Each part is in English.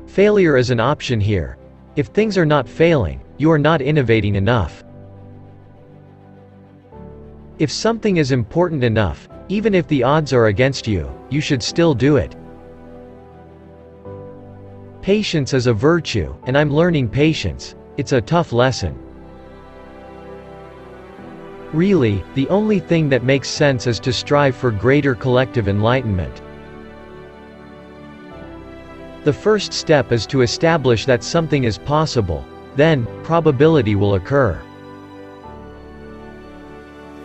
Failure is an option here. If things are not failing, you are not innovating enough. If something is important enough, even if the odds are against you, you should still do it. Patience is a virtue, and I'm learning patience. It's a tough lesson. Really, the only thing that makes sense is to strive for greater collective enlightenment. The first step is to establish that something is possible. Then, probability will occur.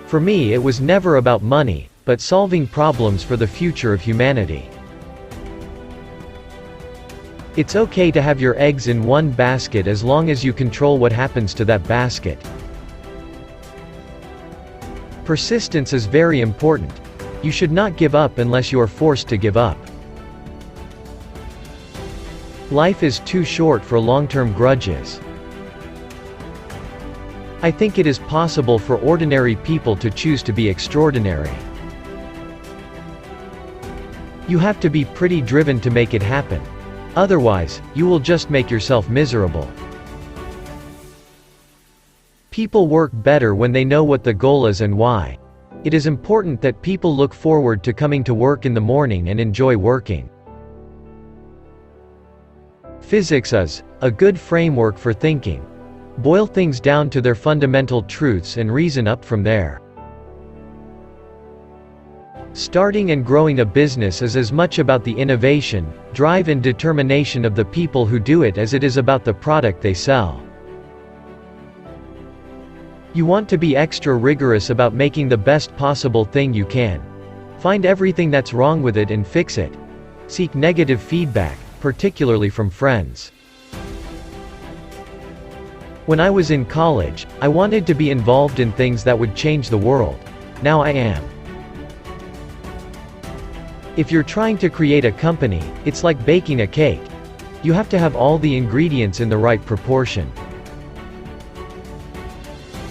For me, it was never about money, but solving problems for the future of humanity. It's okay to have your eggs in one basket as long as you control what happens to that basket. Persistence is very important. You should not give up unless you are forced to give up. Life is too short for long-term grudges. I think it is possible for ordinary people to choose to be extraordinary. You have to be pretty driven to make it happen. Otherwise, you will just make yourself miserable. People work better when they know what the goal is and why. It is important that people look forward to coming to work in the morning and enjoy working. Physics is a good framework for thinking. Boil things down to their fundamental truths and reason up from there. Starting and growing a business is as much about the innovation, drive and determination of the people who do it as it is about the product they sell. You want to be extra rigorous about making the best possible thing you can. Find everything that's wrong with it and fix it. Seek negative feedback, particularly from friends. When I was in college, I wanted to be involved in things that would change the world. Now I am. If you're trying to create a company, it's like baking a cake. You have to have all the ingredients in the right proportion.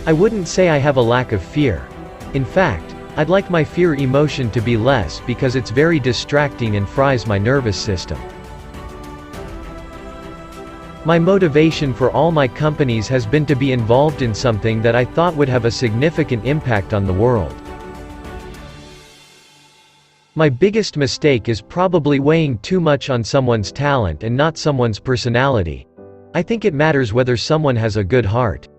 I wouldn't say I have a lack of fear. In fact, I'd like my fear emotion to be less because it's very distracting and fries my nervous system. My motivation for all my companies has been to be involved in something that I thought would have a significant impact on the world. My biggest mistake is probably weighing too much on someone's talent and not someone's personality. I think it matters whether someone has a good heart.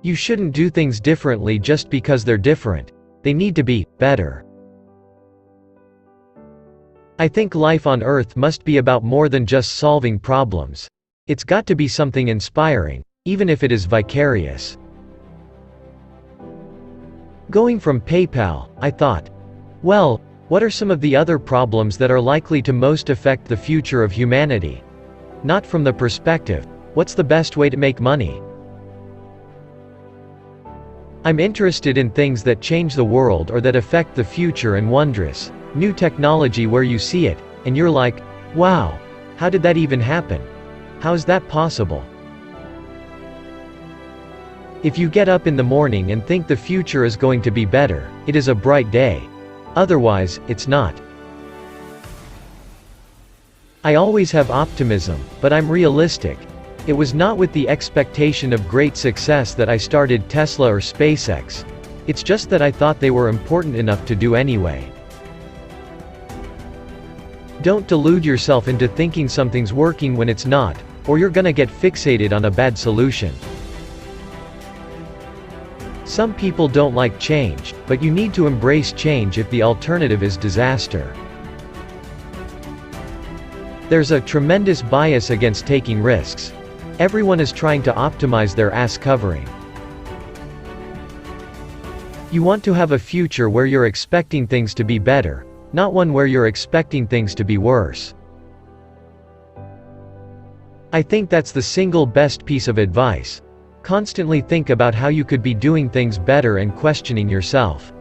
You shouldn't do things differently just because they're different. They need to be better. I think life on Earth must be about more than just solving problems. It's got to be something inspiring, even if it is vicarious. Going from PayPal, I thought, well, what are some of the other problems that are likely to most affect the future of humanity? Not from the perspective, what's the best way to make money? I'm interested in things that change the world or that affect the future and wondrous, new technology where you see it, and you're like, wow, how did that even happen? How is that possible? If you get up in the morning and think the future is going to be better, it is a bright day. Otherwise, it's not. I always have optimism, but I'm realistic. It was not with the expectation of great success that I started Tesla or SpaceX. It's just that I thought they were important enough to do anyway. Don't delude yourself into thinking something's working when it's not, or you're gonna get fixated on a bad solution. Some people don't like change, but you need to embrace change if the alternative is disaster. There's a tremendous bias against taking risks. Everyone is trying to optimize their ass covering. You want to have a future where you're expecting things to be better, not one where you're expecting things to be worse. I think that's the single best piece of advice. Constantly think about how you could be doing things better and questioning yourself.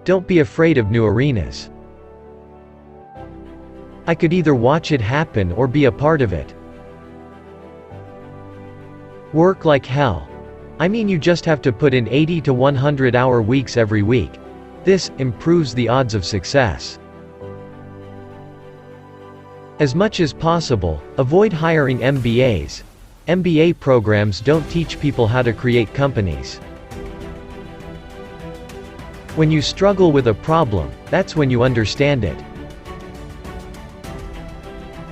Don't be afraid of new arenas. I could either watch it happen or be a part of it. Work like hell. I mean, you just have to put in 80 to 100 hour weeks every week. This improves the odds of success. As much as possible, avoid hiring MBAs. MBA programs don't teach people how to create companies. When you struggle with a problem, that's when you understand it.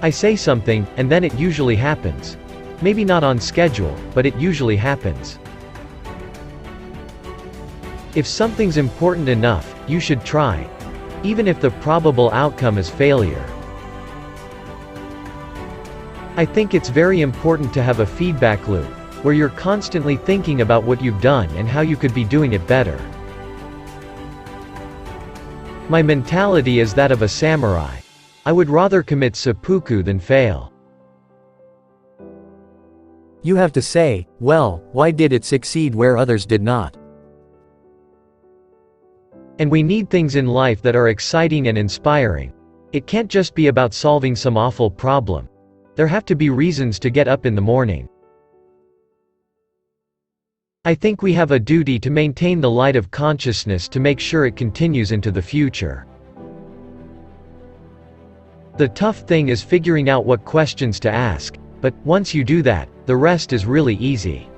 I say something, and then it usually happens. Maybe not on schedule, but it usually happens. If something's important enough, you should try, even if the probable outcome is failure. I think it's very important to have a feedback loop, where you're constantly thinking about what you've done and how you could be doing it better. My mentality is that of a samurai. I would rather commit seppuku than fail. You have to say, well, why did it succeed where others did not? And we need things in life that are exciting and inspiring. It can't just be about solving some awful problem. There have to be reasons to get up in the morning. I think we have a duty to maintain the light of consciousness to make sure it continues into the future. The tough thing is figuring out what questions to ask, but once you do that, the rest is really easy.